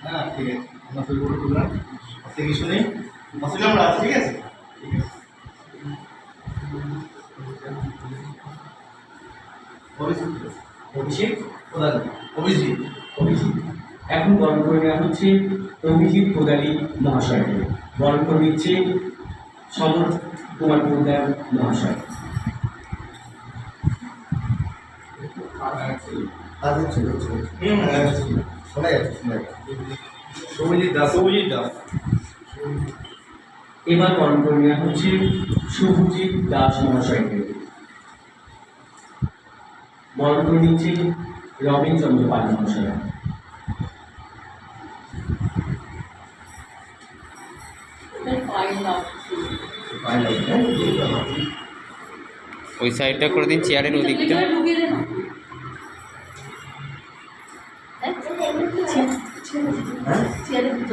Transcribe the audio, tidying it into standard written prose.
হ্যাঁ ঠিক আছে, আমরা শুরু করে তুললাম। আজকে কিছু নেই, হসপিটাল আমরা আছি, ঠিক আছে। ঠিক আছে, অভিষেক কোথায় অভিজিৎ? অভিজিৎ এখন বরণ করে নেওয়া হচ্ছে অভিজিৎ কোদালি মহাশয়কে। বরণ করে নিচ্ছে সমর কুমার পোদ্দার মহাশয়। শোনা যাচ্ছে, শোনা যাচ্ছে। সৌমিজিৎ দাস, সৌমিজিৎ দাস। এবার বরণ করে নেওয়া হচ্ছে শুভজিৎ দাস মহাশয়কে। বরণ করে নিচ্ছে রবীন চন্দ্র পাল মহাশয়। ওই সাইডটা করে দিন, চেয়ারের ওদিকটা। হ্যাঁ